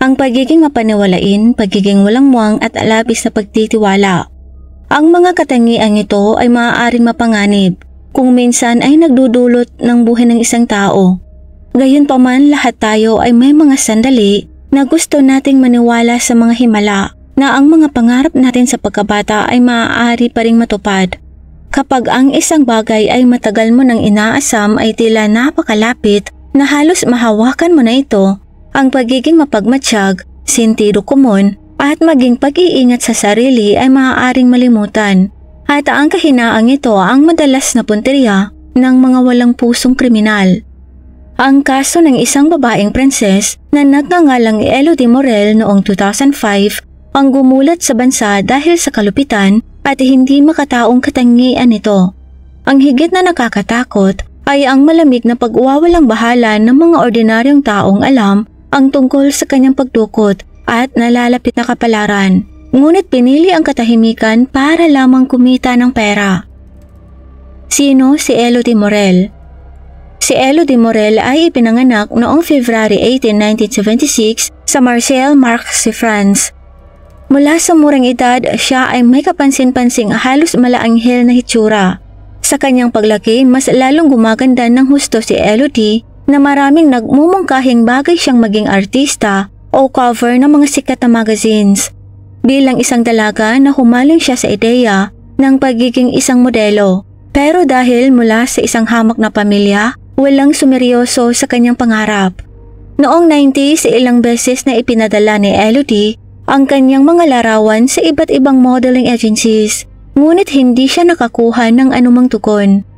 Ang pagiging mapaniwalain, pagiging walang muwang at labis na pagtitiwala. Ang mga katangiang ito ay maaaring mapanganib kung minsan ay nagdudulot ng buhay ng isang tao. Gayunpaman, lahat tayo ay may mga sandali na gusto nating maniwala sa mga himala na ang mga pangarap natin sa pagkabata ay maaari pa ring matupad. Kapag ang isang bagay ay matagal mo nang inaasam ay tila napakalapit na halos mahawakan mo na ito, ang pagiging mapagmatsyag, sentido komon at maging pag-iingat sa sarili ay maaaring malimutan. At ang kahinaang ito ang madalas na punteriya ng mga walang pusong kriminal. Ang kaso ng isang babaeng prinses na nagngangalang Elodie Morel noong 2005 ang gumulat sa bansa dahil sa kalupitan at hindi makataong katangian nito. Ang higit na nakakatakot ay ang malamig na pag-uwawalang bahala ng mga ordinaryong taong alam ang tungkol sa kanyang pagdukot at nalalapit na kapalaran. Ngunit pinili ang katahimikan para lamang kumita ng pera. Sino si Elodie Morel? Si Elodie Morel ay ipinanganak noong February 18, 1976 sa Marseille, France. Mula sa murang edad, siya ay may kapansin-pansing halos malaanghel na hitsura. Sa kanyang paglaki, mas lalong gumaganda ng husto si Elodie na maraming nagmumungkahing bagay siyang maging artista o cover ng mga sikat na magazines. Bilang isang dalaga na humaling siya sa ideya ng pagiging isang modelo. Pero dahil mula sa isang hamak na pamilya, walang sumeryoso sa kanyang pangarap. Noong 90s, ilang beses na ipinadala ni Elodie ang kanyang mga larawan sa iba't ibang modeling agencies, ngunit hindi siya nakakuha ng anumang tugon.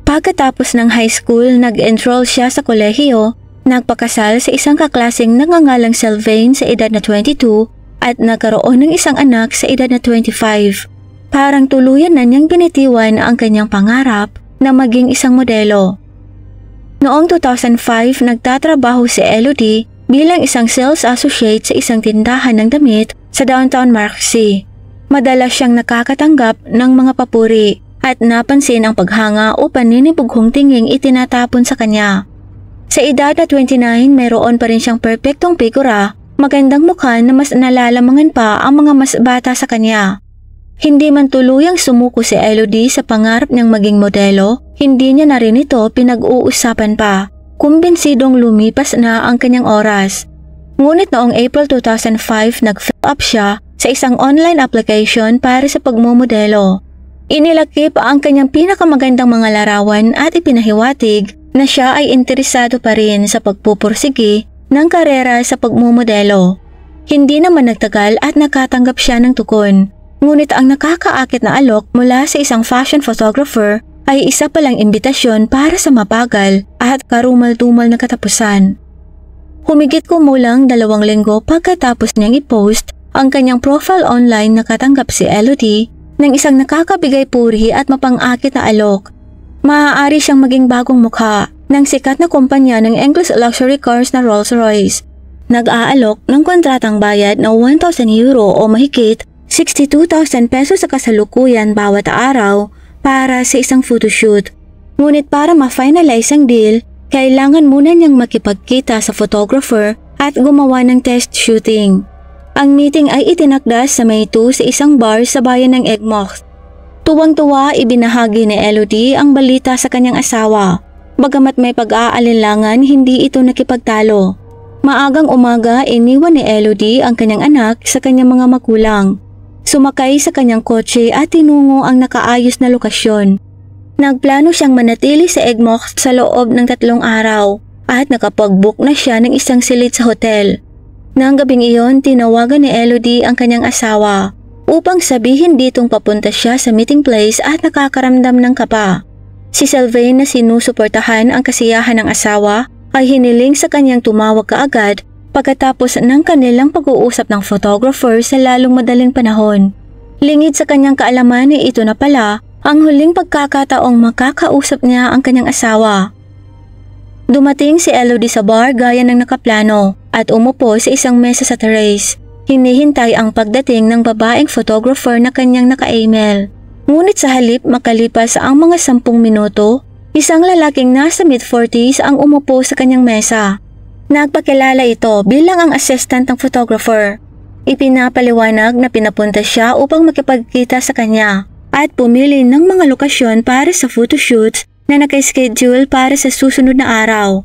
Pagkatapos ng high school, nag-enroll siya sa kolehiyo, nagpakasal sa isang kaklaseng nangangalang Sylvain sa edad na 22 at nagkaroon ng isang anak sa edad na 25. Parang tuluyan na niyang binitiwan ang kanyang pangarap na maging isang modelo. Noong 2005, nagtatrabaho si Elodie bilang isang sales associate sa isang tindahan ng damit sa downtown Marseille. Madalas siyang nakakatanggap ng mga papuri at napansin ang paghanga o paninibughong tinging itinatapon sa kanya. Sa edad na 29, mayroon pa rin siyang perpektong figura, magandang mukha na mas nalalamangan pa ang mga mas bata sa kanya. Hindi man tuluyang sumuko si Elodie sa pangarap niyang maging modelo, hindi niya na rin ito pinag-uusapan pa. Kumbinsidong lumipas na ang kanyang oras. Ngunit noong April 2005, nag-fill up siya sa isang online application para sa pagmumodelo. Inilakip ang kanyang pinakamagandang mga larawan at ipinahiwatig na siya ay interesado pa rin sa pagpupursige ng karera sa pagmumodelo. Hindi naman nagtagal at nakatanggap siya ng tukon. Ngunit ang nakakaakit na alok mula sa isang fashion photographer ay isa palang imbitasyon para sa mabagal at karumal-dumal na katapusan. Humigit kumulang 2 linggo pagkatapos niyang i-post ang kanyang profile online, nakatanggap si Elodie ng isang nakakabigay puri at mapang-akit na alok. Maaari siyang maging bagong mukha ng sikat na kumpanya ng English luxury cars na Rolls-Royce. Nag-aalok ng kontratang bayad na €1,000 o mahigit 62,000 pesos sa kasalukuyan bawat araw para sa isang photoshoot. Ngunit para ma-finalize ang deal, kailangan muna niyang makipagkita sa photographer at gumawa ng test shooting. Ang meeting ay itinakda sa May 2 sa isang bar sa bayan ng Egmont. Tuwang-tuwa ibinahagi ni Elodie ang balita sa kanyang asawa. Bagamat may pag-aalinlangan, hindi ito nakipagtalo. Maagang umaga, iniwan ni Elodie ang kanyang anak sa kanyang mga magulang. Sumakay sa kanyang kotse at tinungo ang nakaayos na lokasyon. Nagplano siyang manatili sa Egmont sa loob ng 3 araw at nakapag-book na siya ng isang silid sa hotel. Nang gabing iyon, tinawagan ni Elodie ang kanyang asawa upang sabihin ditong papunta siya sa meeting place at nakakaramdam ng kaba. Si Sylvain na sinusuportahan ang kasiyahan ng asawa ay hiniling sa kanyang tumawag kaagad pagkatapos ng kanilang pag-uusap ng photographer sa lalong madaling panahon. Lingid sa kanyang kaalaman ay ito na pala ang huling pagkakataong makakausap niya ang kanyang asawa. Dumating si Elodie sa bar gaya ng nakaplano at umupo sa isang mesa sa terrace. Hinihintay ang pagdating ng babaeng photographer na kanyang naka-email. Ngunit sa halip makalipas ang mga 10 minuto, isang lalaking nasa mid-40s ang umupo sa kanyang mesa. Nagpakilala ito bilang ang assistant ng photographer. Ipinapaliwanag na pinapunta siya upang makipagkita sa kanya at pumili ng mga lokasyon para sa photoshoots na naka-schedule para sa susunod na araw.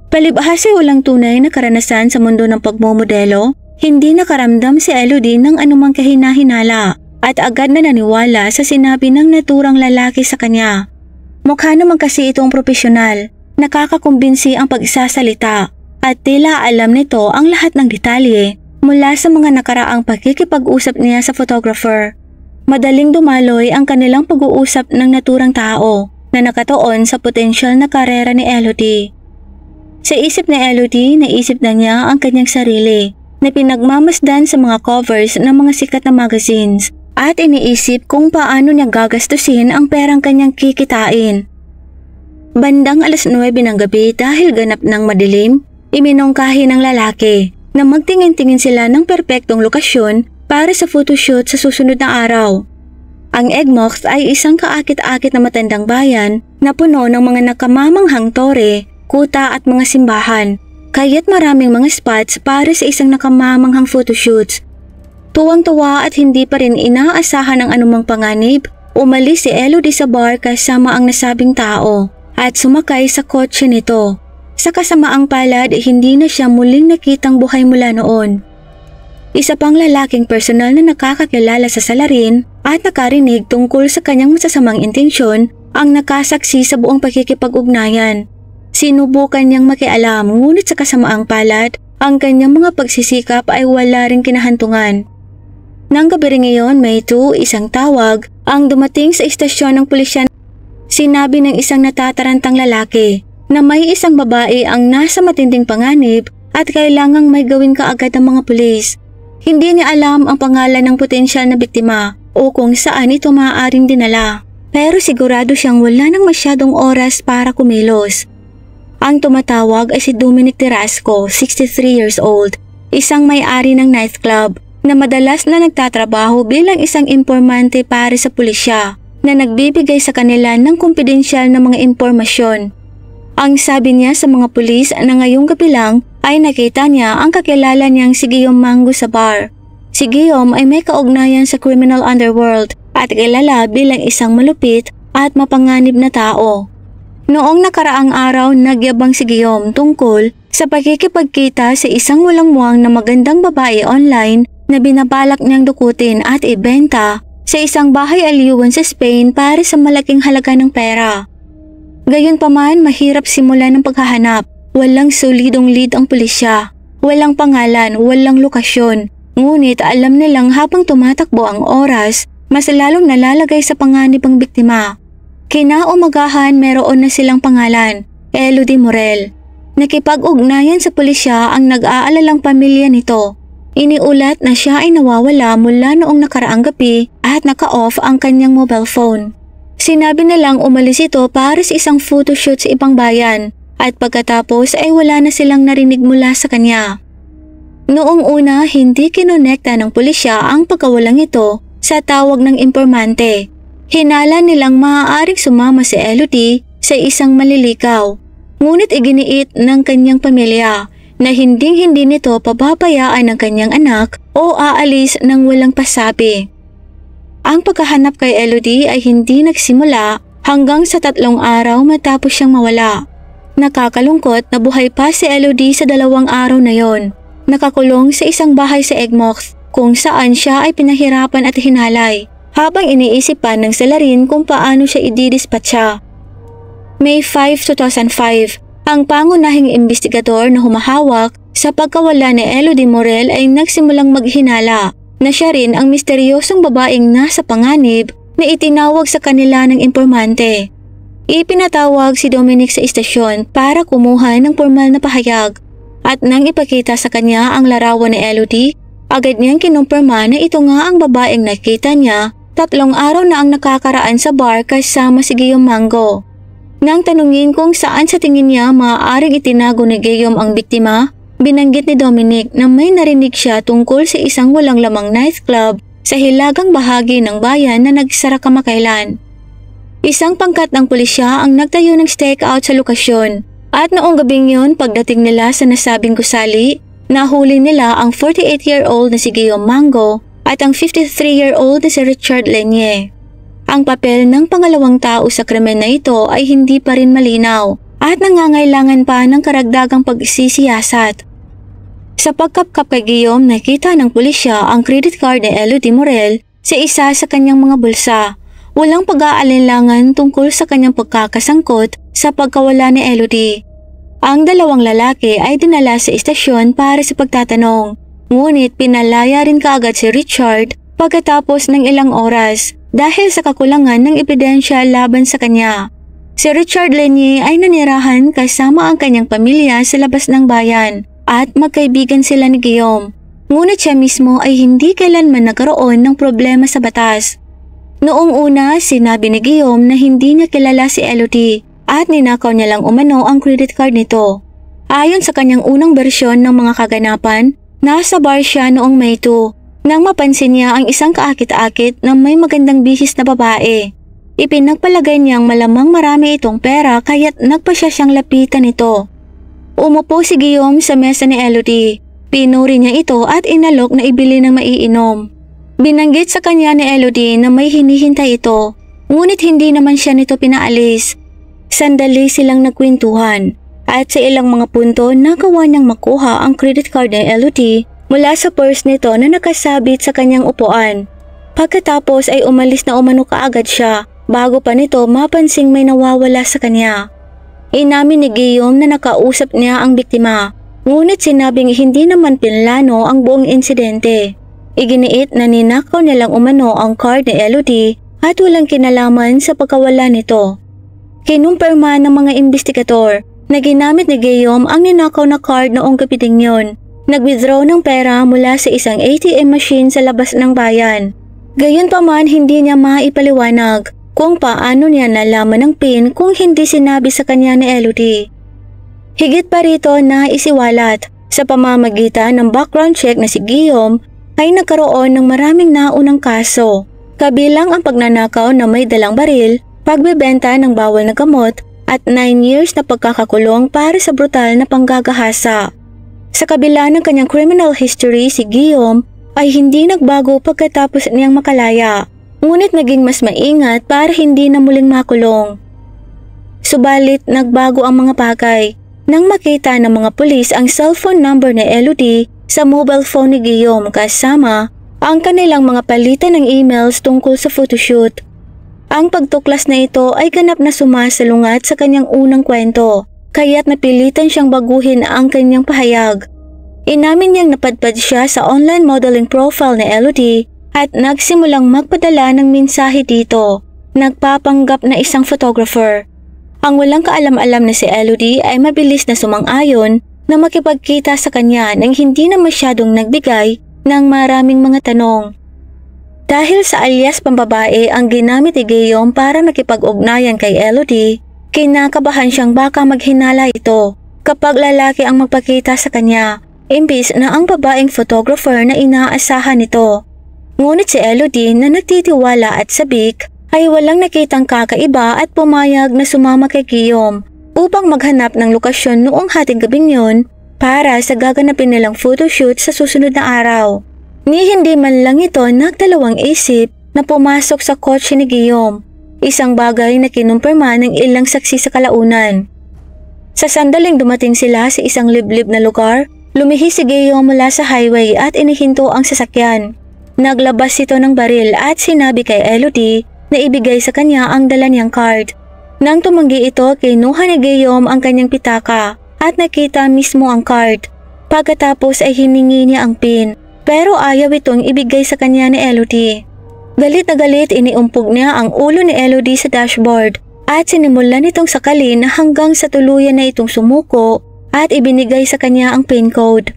Palibhas ay walang tunay na karanasan sa mundo ng pagmomodelo, hindi nakaramdam si Elodie ng anumang kahina-hinala at agad na naniwala sa sinabi ng naturang lalaki sa kanya. Mukha naman kasi itong profesional, nakakakumbinsi ang pagsasalita at tila alam nito ang lahat ng detalye mula sa mga nakaraang pakikipag-usap niya sa photographer. Madaling dumaloy ang kanilang pag-uusap ng naturang tao na nakatuon sa potensyal na karera ni Elodie. Sa isip ni Elodie, naisip na niya ang kanyang sarili na pinagmamasdan sa mga covers ng mga sikat na magazines at iniisip kung paano niya gagastusin ang perang kanyang kikitain. Bandang 9:00 ng gabi dahil ganap ng madilim, iminungkahi ng lalaki na magtingin-tingin sila ng perpektong lokasyon para sa photoshoot sa susunod na araw. Ang Egmox ay isang kaakit-akit na matandang bayan na puno ng mga nakamamanghang tore, kuta at mga simbahan, kaya't maraming mga spots para sa isang nakamamanghang photoshoots. Tuwang-tuwa at hindi pa rin inaasahan ng anumang panganib, umalis si Elodie sa bar kasama ang nasabing tao at sumakay sa kotse nito. Sa kasamaang palad, hindi na siya muling nakitang buhay mula noon. Isa pang lalaking personal na nakakakilala sa salarin at nakarinig tungkol sa kanyang masasamang intensyon ang nakasaksi sa buong pakikipag-ugnayan. Sinubukan niyang makialam ngunit sa kasamaang palad, ang kanyang mga pagsisikap ay wala ring kinahantungan. Nang gabi rin ngayon, May 2, isang tawag ang dumating sa istasyon ng pulisya. Sinabi ng isang natatarantang lalaki na may isang babae ang nasa matinding panganib at kailangang may gawin kaagad ang mga pulis. Hindi niya alam ang pangalan ng potensyal na biktima o kung saan ito maaaring dinala. Pero sigurado siyang wala nang masyadong oras para kumilos. Ang tumatawag ay si Dominic Terasco, 63 years old, isang may-ari ng nightclub na madalas na nagtatrabaho bilang isang impormante para sa pulisya na nagbibigay sa kanila ng kumpidensyal na mga impormasyon. Ang sabi niya sa mga pulis na ngayong gabi lang ay nakita niya ang kakilala niyang si Guillaume Mango sa bar. Si Guillaume ay may kaugnayan sa criminal underworld at kilala bilang isang malupit at mapanganib na tao. Noong nakaraang araw, nagyabang si Guillaume tungkol sa pagkikipagkita sa isang walang muwang na magandang babae online na binabalak niyang dukutin at ibenta sa isang bahay aliwan sa Spain para sa malaking halaga ng pera. Gayunpaman, mahirap simulan ng paghahanap. Walang solidong lead ang pulisya. Walang pangalan, walang lokasyon. Ngunit alam nilang habang tumatakbo ang oras, mas lalong nalalagay sa panganib ang biktima. Kinaumagahan, meron na silang pangalan, Elodie Morel. Nakipag-ugnayan sa pulisya ang nag-aalalang pamilya nito. Iniulat na siya ay nawawala mula noong nakaraang gabi at naka-off ang kanyang mobile phone. Sinabi nilang umalis ito para sa isang photoshoot sa ibang bayan at pagkatapos ay wala na silang narinig mula sa kanya. Noong una, hindi kinonekta ng pulisya ang pagkawalang ito sa tawag ng impormante. Hinala nilang maaaring sumama si Elodie sa isang malilikaw. Ngunit iginiit ng kanyang pamilya na hinding-hindi nito pababayaan ng kanyang anak o aalis ng walang pasabi. Ang paghahanap kay Elodie ay hindi nagsimula hanggang sa 3 araw matapos siyang mawala. Nakakalungkot na buhay pa si Elodie sa 2 araw na yon. Nakakulong sa isang bahay sa Egmox kung saan siya ay pinahirapan at hinalay habang iniisip pa ng salarin kung paano siya ididispatcha. May 5, 2005, ang pangunahing investigador na humahawak sa pagkawala ni Elodie Morel ay nagsimulang maghinala na siya rin ang misteryosong babaeng nasa panganib na itinawag sa kanila ng impormante. Ipinatawag si Dominic sa istasyon para kumuha ng formal na pahayag at nang ipakita sa kanya ang larawan ni Elodie, agad niyang kinumpirma na ito nga ang babaeng nakita niya 3 araw na ang nakakaraan sa bar kasama si Guillaume Mango. Nang tanungin kung saan sa tingin niya maaaring itinago ni Guillaume ang biktima, binanggit ni Dominic na may narinig siya tungkol sa isang walang lamang nightclub sa hilagang bahagi ng bayan na nagsara kamakailan. Isang pangkat ng pulisya ang nagtayo ng stakeout sa lokasyon At noong gabing yun, pagdating nila sa nasabing gusali, nahuli nila ang 48-year-old na si Guillaume Mango at ang 53-year-old na si Richard Lenier. Ang papel ng pangalawang tao sa krimen na ito ay hindi pa rin malinaw at nangangailangan pa ng karagdagang pagsisiyasat. Sa pagkapkap kay Guillaume, nakita ng pulisya ang credit card ni Elodie Morel sa isa sa kanyang mga bulsa. Walang pag-aalinlangan tungkol sa kanyang pagkakasangkot sa pagkawala ni Elodie. Ang dalawang lalaki ay dinala sa istasyon para sa pagtatanong, ngunit pinalaya rin kaagad si Richard pagkatapos ng ilang oras dahil sa kakulangan ng ebidensya laban sa kanya. Si Richard Lenier ay nanirahan kasama ang kanyang pamilya sa labas ng bayan at magkaibigan sila ni Guillaume. Ngunit siya mismo ay hindi kailanman nagkaroon ng problema sa batas. Noong una, sinabi ni Guillaume na hindi niya kilala si Elodie at ninakaw niya lang umano ang credit card nito. Ayon sa kanyang unang bersyon ng mga kaganapan, nasa bar siya noong May 2 nang mapansin niya ang isang kaakit-akit na may magandang bihis na babae. Ipinagpalagay niyang malamang marami itong pera kaya't nagpa siyang lapitan ito. Umupo si Guillaume sa mesa ni Elodie. Pinuri niya ito at inalok na ibili ng maiinom. Binanggit sa kanya ni Elodie na may hinihintay ito, ngunit hindi naman siya nito pinaalis. Sandali silang nagkwentuhan at sa ilang mga punto nagawa niyang makuha ang credit card ni Elodie mula sa purse nito na nakasabit sa kanyang upuan. Pagkatapos ay umalis na umano kaagad siya bago pa nito mapansing may nawawala sa kanya. Inamin ni Guillaume na nakausap niya ang biktima, ngunit sinabing hindi naman pinlano ang buong insidente. Iginiit na ninakaw nilang umano ang card ni Elodie at walang kinalaman sa pagkawala nito. Kinumpirma ng mga investigador na ginamit ni Guillaume ang ninakaw na card noong gabi ding yun. Nag-withdraw ng pera mula sa isang ATM machine sa labas ng bayan. Gayunpaman, hindi niya maipaliwanag kung paano niya nalaman ang PIN kung hindi sinabi sa kanya ni Elodie. Higit pa rito na isiwalat sa pamamagitan ng background check na si Guillaume ay nagkaroon ng maraming naunang kaso, kabilang ang pagnanakaw na may dalang baril, pagbebenta ng bawal na gamot at 9 years na pagkakakulong para sa brutal na panggagahasa. Sa kabila ng kanyang criminal history, si Guillaume ay hindi nagbago pagkatapos niyang makalaya, ngunit naging mas maingat para hindi na muling makulong. Subalit nagbago ang mga bagay nang makita ng mga pulis ang cellphone number ni Elodie sa mobile phone ni Guillaume kasama ang kanilang mga palitan ng emails tungkol sa photoshoot. Ang pagtuklas na ito ay ganap na sumasalungat sa kanyang unang kwento, kaya't napilitan siyang baguhin ang kanyang pahayag. Inamin niyang napadpad siya sa online modeling profile ni Elodie at nagsimulang magpadala ng mensahe dito, nagpapanggap na isang photographer. Ang walang kaalam-alam na si Elodie ay mabilis na sumang-ayon na makipagkita sa kanya nang hindi na masyadong nagbigay ng maraming mga tanong. Dahil sa alias pambabae ang ginamit ni Guillaume para makipag-ugnayan kay Elodie, kinakabahan siyang baka maghinala ito kapag lalaki ang magpakita sa kanya, imbis na ang babaeng photographer na inaasahan nito. Ngunit si Elodie na nagtitiwala at sabik ay walang nakitang kakaiba at pumayag na sumama kay Guillaume upang maghanap ng lokasyon noong hating gabing yun para sa gaganapin nilang photoshoot sa susunod na araw. Ni hindi man lang ito nagdalawang isip na pumasok sa kotse ni Guillaume, isang bagay na kinumpirma ng ilang saksi sa kalaunan. Sa sandaling dumating sila sa isang liblib na lugar, lumihis si Guillaume mula sa highway at inihinto ang sasakyan. Naglabas ito ng baril at sinabi kay Elodie na ibigay sa kanya ang dala niyang card. Nang tumanggi ito, kinuha ni Guillaume ang kanyang pitaka at nakita mismo ang card. Pagkatapos ay hiningi niya ang PIN, pero ayaw itong ibigay sa kanya ni Elodie. Galit na galit, iniumpog niya ang ulo ni Elodie sa dashboard at sinimulan itong sakalin hanggang sa tuluyan na itong sumuko at ibinigay sa kanya ang PIN code.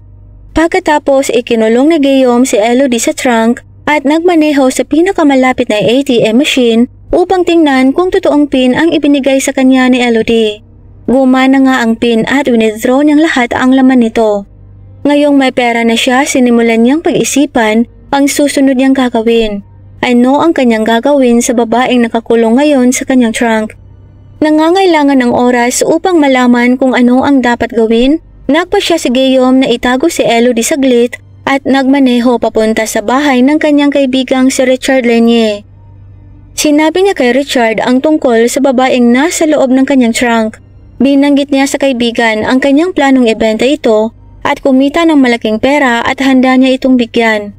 Pagkatapos ikinulong ni Guillaume si Elodie sa trunk at nagmaneho sa pinakamalapit na ATM machine upang tingnan kung totoong PIN ang ibinigay sa kanya ni Elodie. Gumana nga ang PIN at withdraw niyang lahat ang laman nito. Ngayong may pera na siya, sinimulan niyang pag-isipan ang susunod niyang gagawin. Ano ang kanyang gagawin sa babaeng nakakulong ngayon sa kanyang trunk? Nangangailangan ng oras upang malaman kung ano ang dapat gawin, nagpasya si Guillaume na itago si Elodie saglit at nagmaneho papunta sa bahay ng kanyang kaibigang si Richard Lanier. Sinabi niya kay Richard ang tungkol sa babaeng nasa loob ng kanyang trunk. Binanggit niya sa kaibigan ang kanyang planong ibenta ito at kumita ng malaking pera at handa niya itong bigyan.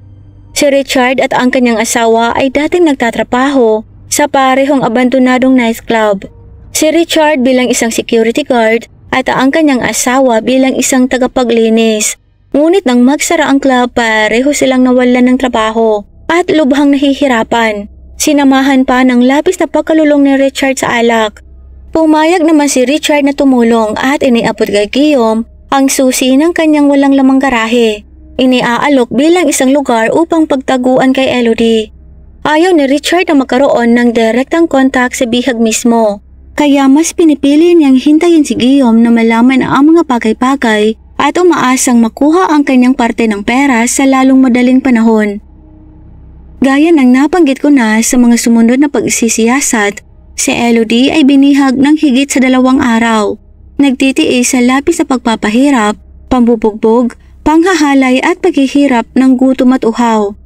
Si Richard at ang kanyang asawa ay dating nagtatrabaho sa parehong abandonadong nightclub. Si Richard bilang isang security guard at ang kanyang asawa bilang isang tagapaglinis. Ngunit nang magsara ang club, pareho silang nawalan ng trabaho at lubhang nahihirapan. Sinamahan pa ng labis na pagkalulong ni Richard sa alak. Pumayag naman si Richard na tumulong at iniabot kay Guillaume ang susi ng kanyang walang lamang garahe. Iniaalok bilang isang lugar upang pagtaguan kay Elodie. Ayaw ni Richard na magkaroon ng direktang kontak sa bihag mismo. Kaya mas pinipili niyang hintayin si Guillaume na malaman ang mga bagay-bagay at umaasang makuha ang kanyang parte ng pera sa lalong madaling panahon. Gaya ng nabanggit ko na sa mga sumunod na pagsisiyasat, si Elodie ay binihag ng higit sa 2 araw. Nagtitiis sa labis na pagpapahirap, pambubugbog, panghahalay at paghihirap ng gutom at uhaw.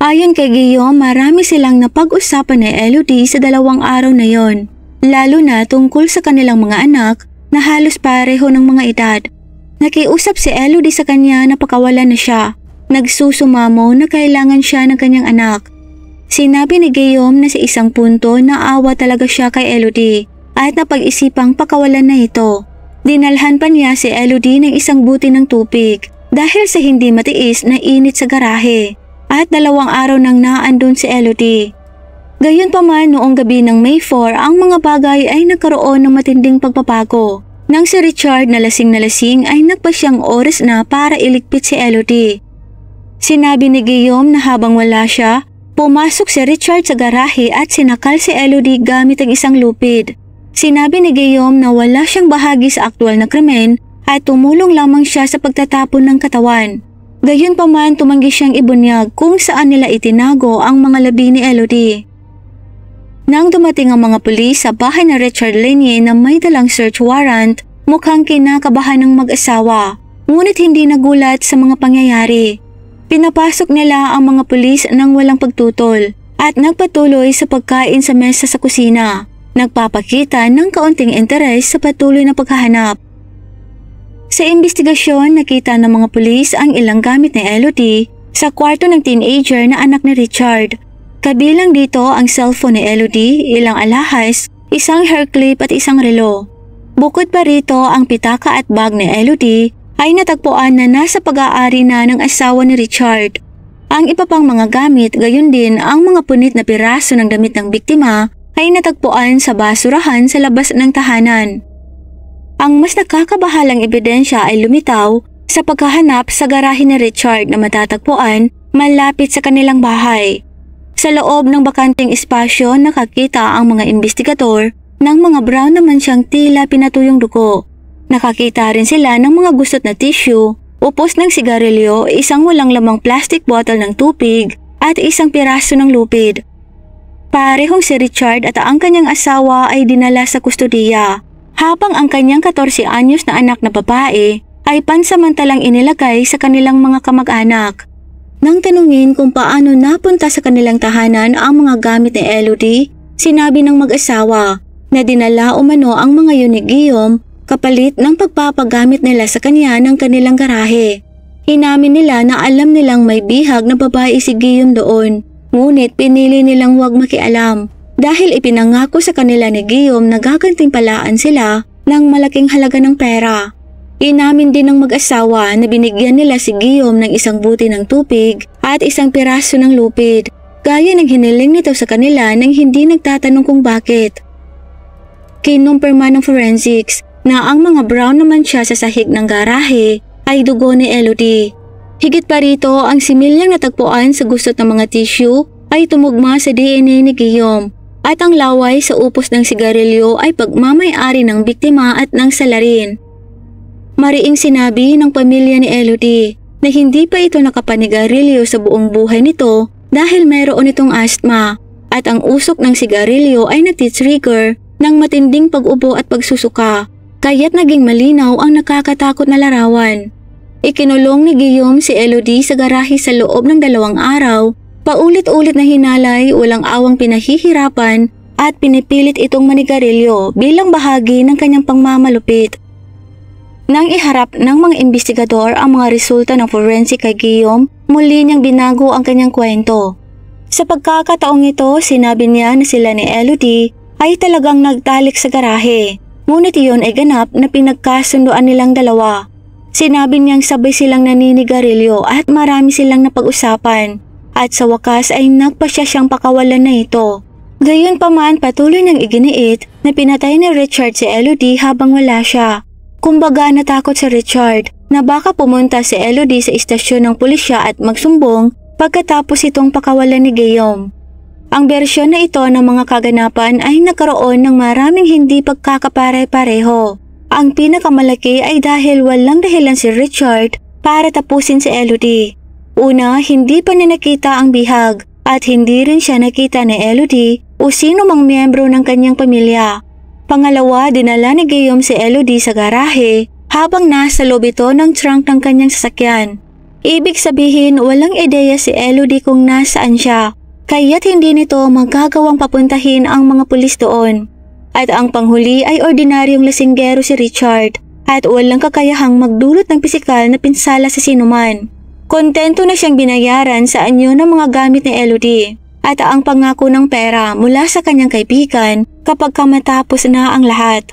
Ayon kay Guillaume, marami silang napag-usapan ni Elodie sa 2 araw na yon. Lalo na tungkol sa kanilang mga anak na halos pareho ng mga edad. Nakiusap si Elodie sa kanya na pakawalan na siya. Nagsusumamo na kailangan siya ng kanyang anak. Sinabi ni Guillaume na sa isang punto naawa talaga siya kay Elodie at napag-isipang pakawalan na ito. Dinalhan pa niya si Elodie ng isang buti ng tubig dahil sa hindi matiis na init sa garahe at 2 araw nang naandun si Elodie. Gayunpaman noong gabi ng May 4 ang mga bagay ay nagkaroon ng matinding pagbabago. Nang si Richard na lasing ay nagpasyang oras na para iligpit si Elodie. Sinabi ni Guillaume na habang wala siya, pumasok si Richard sa garahe at sinakal si Elodie gamit ang isang lupid. Sinabi ni Guillaume na wala siyang bahagi sa aktwal na krimen at tumulong lamang siya sa pagtatapon ng katawan. Gayunpaman tumanggi siyang ibunyag kung saan nila itinago ang mga labi ni Elodie. Nang dumating ang mga pulis sa bahay na Richard Lanier na may dalang search warrant, mukhang kinakabahan ng mag-asawa, ngunit hindi nagulat sa mga pangyayari. Pinapasok nila ang mga pulis nang walang pagtutol at nagpatuloy sa pagkain sa mesa sa kusina, nagpapakita ng kaunting interes sa patuloy na paghahanap. Sa investigasyon, nakita ng mga pulis ang ilang gamit ni Elodie sa kwarto ng teenager na anak ni Richard. Kabilang dito ang cellphone ni Elodie, ilang alahas, isang hair clip at isang relo. Bukod pa rito ang pitaka at bag ni Elodie ay natagpuan na nasa pag-aari na ng asawa ni Richard. Ang iba pang mga gamit, gayon din ang mga punit na piraso ng damit ng biktima ay natagpuan sa basurahan sa labas ng tahanan. Ang mas nakakabahalang ebidensya ay lumitaw sa paghahanap sa garahe ni Richard na matatagpuan malapit sa kanilang bahay. Sa loob ng bakanting espasyo nakakita ang mga investigador ng mga brown naman siyang tila pinatuyong dugo. Nakakita rin sila ng mga gusot na tissue, upos ng sigarilyo, isang walang lamang plastic bottle ng tubig at isang piraso ng lupid. Parehong si Richard at ang kanyang asawa ay dinala sa kustodiya, habang ang kanyang 14 anyos na anak na babae ay pansamantalang inilagay sa kanilang mga kamag-anak. Nang tanungin kung paano napunta sa kanilang tahanan ang mga gamit ni Elodie, sinabi ng mag-asawa na dinala umano ang mga yun ni Guillaume kapalit ng pagpapagamit nila sa kanya ng kanilang garahe. Inamin nila na alam nilang may bihag na babae si Guillaume doon, ngunit pinili nilang huwag makialam dahil ipinangako sa kanila ni Guillaume na gagantimpalaan sila ng malaking halaga ng pera. Inamin din ng mag-asawa na binigyan nila si Guillaume ng isang buti ng tubig at isang piraso ng lupid, gaya ng hiniling nito sa kanila nang hindi nagtatanong kung bakit. Kinumpirma ng forensics na ang mga brown naman siya sa sahig ng garahe ay dugo ni Elodie. Higit pa rito, ang similyang natagpuan sa gusot ng mga tissue ay tumugma sa DNA ni Guillaume at ang laway sa upos ng sigarilyo ay pagmamay-ari ng biktima at ng salarin. Mariing sinabi ng pamilya ni Elodie na hindi pa ito nakapanigarilyo sa buong buhay nito dahil mayroon itong asthma at ang usok ng sigarilyo ay nagtitrigger ng matinding pag-ubo at pagsusuka, kaya't naging malinaw ang nakakatakot na larawan. Ikinulong ni Guillaume si Elodie sa garahe sa loob ng 2 araw, paulit-ulit na hinalay, walang awang pinahihirapan at pinipilit itong manigarilyo bilang bahagi ng kanyang pangmamalupit. Nang iharap ng mga investigador ang mga resulta ng forensic kay Guillaume, muli niyang binago ang kanyang kwento. Sa pagkakataong ito, sinabi niya na sila ni Elodie ay talagang nagtalik sa garahe, ngunit iyon ay ganap na pinagkasunduan nilang dalawa. Sinabi niyang sabay silang naninigarilyo at marami silang napag-usapan, at sa wakas ay nagpasya siyang pakawalan na ito. Gayunpaman, patuloy niyang iginiit na pinatay ni Richard si Elodie habang wala siya. Kumbaga natakot si Richard na baka pumunta si Elodie sa istasyon ng pulisya at magsumbong pagkatapos itong pakawalan ni Guillaume. Ang bersyon na ito ng mga kaganapan ay nagkaroon ng maraming hindi pagkakapare-pareho. Ang pinakamalaki ay dahil walang dahilan si Richard para tapusin si Elodie. Una, hindi pa niya nakita ang bihag at hindi rin siya nakita ni Elodie o sino mang miyembro ng kanyang pamilya. Pangalawa, dinala ni Guillaume si Elodie sa garahe habang nasa loob ito ng trunk ng kanyang sasakyan. Ibig sabihin, walang ideya si Elodie kung nasaan siya, kaya't hindi nito magagawang papuntahin ang mga pulis doon. At ang panghuli ay ordinaryong lasinggero si Richard at walang kakayahang magdulot ng pisikal na pinsala sa sinuman. Kontento na siyang binayaran sa anyo ng mga gamit ni Elodie at ang pangako ng pera mula sa kanyang kaibigan kapag matapos na ang lahat.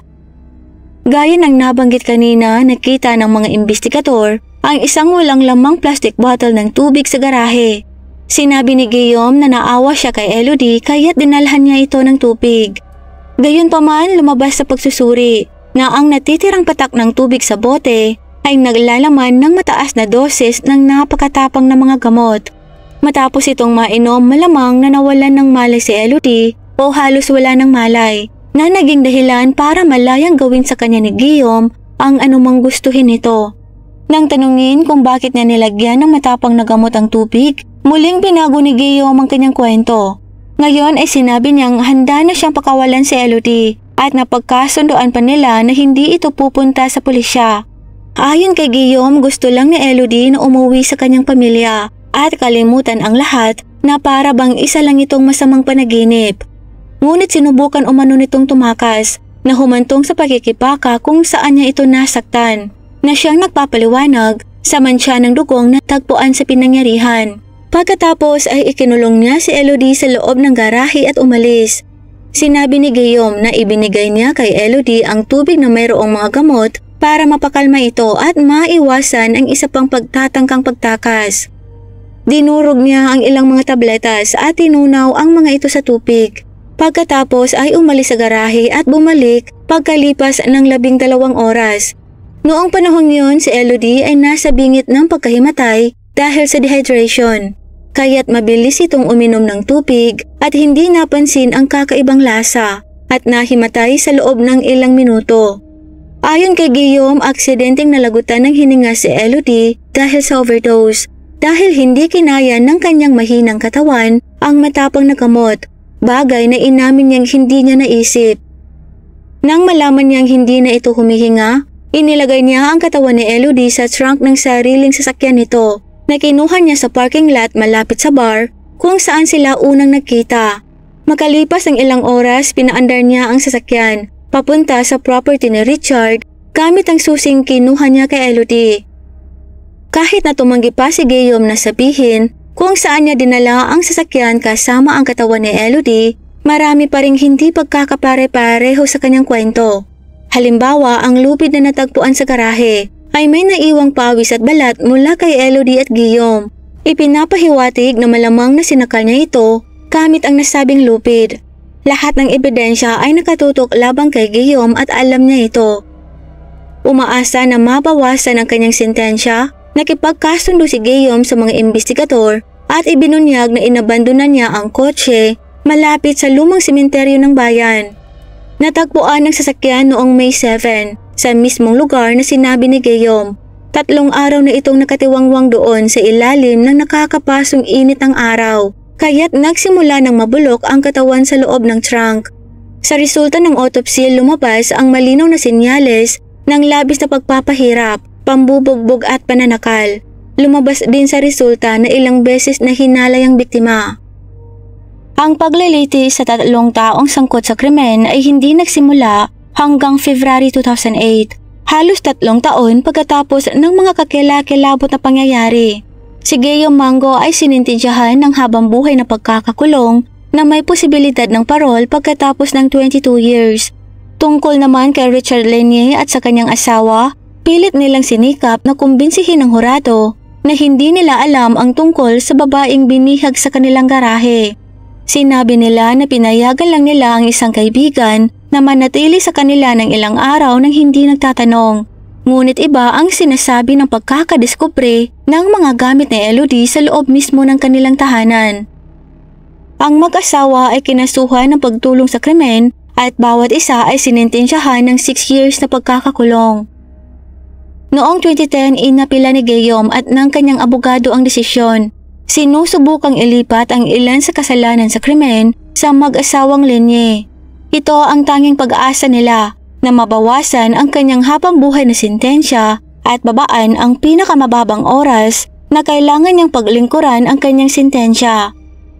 Gaya ng nabanggit kanina, nakita ng mga investigador ang isang walang lamang plastic bottle ng tubig sa garahe. Sinabi ni Guillaume na naawa siya kay Elodie kaya't dinalhan niya ito ng tubig. Gayunpaman, lumabas sa pagsusuri na ang natitirang patak ng tubig sa bote ay naglalaman ng mataas na dosis ng napakatapang na mga gamot. Matapos itong mainom, malamang na nawalan ng malay si Elodie o halos wala ng malay na naging dahilan para malayang gawin sa kanya ni Guillaume ang anumang gustuhin nito. Nang tanungin kung bakit niya nilagyan ng matapang na gamot ang tubig, muling binago ni Guillaume ang kanyang kwento. Ngayon ay sinabi niyang handa na siyang pakawalan si Elodie at napagkasunduan pa nila na hindi ito pupunta sa pulisya. Ayon kay Guillaume, gusto lang ni Elodie na umuwi sa kanyang pamilya at kalimutan ang lahat na para bang isa lang itong masamang panaginip. Ngunit sinubukan umano nitong tumakas na humantong sa pagkikipaka kung saan niya ito nasaktan, na siyang nagpapaliwanag sa mantsa ng dugong na tagpuan sa pinangyarihan. Pagkatapos ay ikinulong niya si Elodie sa loob ng garahe at umalis. Sinabi ni Guillaume na ibinigay niya kay Elodie ang tubig na mayroong mga gamot para mapakalma ito at maiwasan ang isa pang pagtatangkang pagtakas. Dinurog niya ang ilang mga tabletas at tinunaw ang mga ito sa tubig. Pagkatapos ay umalis sa garahe at bumalik pagkalipas ng 12 oras. Noong panahon yun, si Elodie ay nasa bingit ng pagkahimatay dahil sa dehydration. Kaya't mabilis itong uminom ng tubig at hindi napansin ang kakaibang lasa at nahimatay sa loob ng ilang minuto. Ayon kay Guillaume, aksidenteng nalagutan ng hininga si Elodie dahil sa overdose, dahil hindi kinaya ng kanyang mahinang katawan ang matapang na gamot, bagay na inamin niyang hindi niya naisip. Nang malaman niyang hindi na ito humihinga, inilagay niya ang katawan ni Elodie sa trunk ng sariling sasakyan nito na kinuha niya sa parking lot malapit sa bar kung saan sila unang nagkita. Makalipas ng ilang oras, pinaandar niya ang sasakyan papunta sa property ni Richard gamit ang susing kinuha niya kay Elodie. Kahit na tumanggi pa si Guillaume na sabihin kung saan niya dinala ang sasakyan kasama ang katawan ni Elodie, marami pa ring hindi pagkakapare-pareho sa kanyang kwento. Halimbawa, ang lupid na natagpuan sa garahe ay may naiwang pawis at balat mula kay Elodie at Guillaume. Ipinapahiwatig na malamang na sinakal niya ito gamit ang nasabing lupid. Lahat ng ebidensya ay nakatutok labang kay Guillaume at alam niya ito. Umaasa na mabawasan ang kanyang sentensya, nakipagkasundo si Guillaume sa mga investigador at ibinunyag na inabandonan niya ang kotse malapit sa lumang sementeryo ng bayan. Natagpuan ng sasakyan noong May 7 sa mismong lugar na sinabi ni Guillaume. 3 araw na itong nakatiwangwang doon sa ilalim ng nakakapasong init ng araw, kaya't nagsimula ng mabulok ang katawan sa loob ng trunk. Sa resulta ng autopsy, lumabas ang malinaw na senyales ng labis na pagpapahirap, pambubugbog at pananakal. Lumabas din sa resulta na ilang beses na hinalay ang biktima. Ang paglilitis sa 3 taong sangkot sa krimen ay hindi nagsimula hanggang February 2008, halos 3 taon pagkatapos ng mga kakilakilabot na pangyayari. Si Guillaume Mango ay sinintensyahan ng habang buhay na pagkakakulong na may posibilidad ng parol pagkatapos ng 22 years. Tungkol naman kay Richard Lenier at sa kanyang asawa, pilit nilang sinikap na kumbinsihin ng hurado na hindi nila alam ang tungkol sa babaeng binihag sa kanilang garahe. Sinabi nila na pinayagan lang nila ang isang kaibigan na manatili sa kanila ng ilang araw nang hindi nagtatanong. Ngunit iba ang sinasabi ng pagkakadiskubre ng mga gamit ni Elodie sa loob mismo ng kanilang tahanan. Ang mag-asawa ay kinasuhan ng pagtulong sa krimen at bawat isa ay sinintensyahan ng 6 years na pagkakakulong. Noong 2010, inapila ni Guillaume at ng kanyang abogado ang desisyon. Sinusubukang ilipat ang ilan sa kasalanan sa krimen sa mag-asawang Lenier. Ito ang tanging pag-asa nila na mabawasan ang kanyang habang buhay na sentensya at babaan ang pinakamababang oras na kailangan niyang paglingkuran ang kanyang sentensya.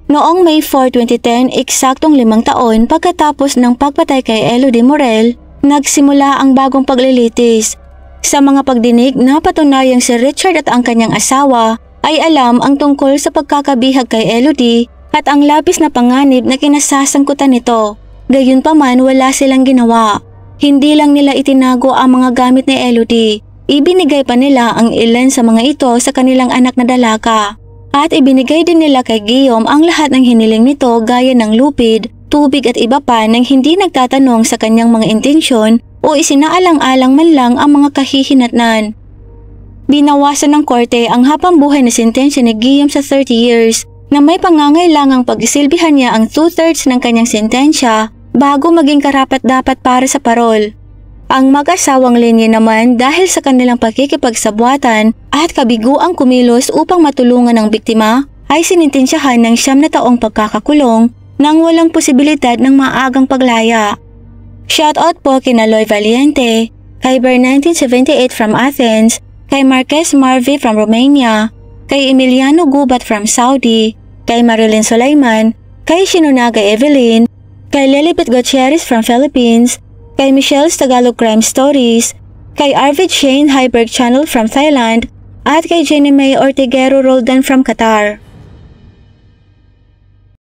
Noong May 4, 2010, eksaktong 5 taon pagkatapos ng pagpatay kay Elodie Morel, nagsimula ang bagong paglilitis. Sa mga pagdinig na patunayang si Richard at ang kanyang asawa ay alam ang tungkol sa pagkakabihag kay Elodie at ang labis na panganib na kinasasangkutan nito. Gayunpaman, wala silang ginawa. Hindi lang nila itinago ang mga gamit ni Elodie. Ibinigay pa nila ang ilan sa mga ito sa kanilang anak na dalaga. At ibinigay din nila kay Guillaume ang lahat ng hiniling nito gaya ng lupid, tubig at iba pa nang hindi nagtatanong sa kanyang mga intensyon o isinaalang-alang man lang ang mga kahihinatnan. Binawasan ng korte ang habang-buhay na sentensya ni Guillaume sa 30 years na may pangangailangang pagsilbihan niya ang 2/3 ng kanyang sentensya bago maging karapat-dapat para sa parol. Ang mag-asawang Lenier naman dahil sa kanilang pakikipagsabwatan at kabiguang kumilos upang matulungan ang biktima ay sinintensyahan ng 9 na taong pagkakakulong nang walang posibilidad ng maagang paglaya. Shoutout po kina Loy Valiente, kay Ber 1978 from Athens, kay Marquez Marvi from Romania, kay Emiliano Gubat from Saudi, kay Marilyn Sulaiman, kay Shinonaga Evelyn, kay Lilibet Gutierrez from Philippines, kay Michelle's Tagalog Crime Stories, kay Arvid Shane Hyberg Channel from Thailand, at kay Jenny May Ortigero Roldan from Qatar.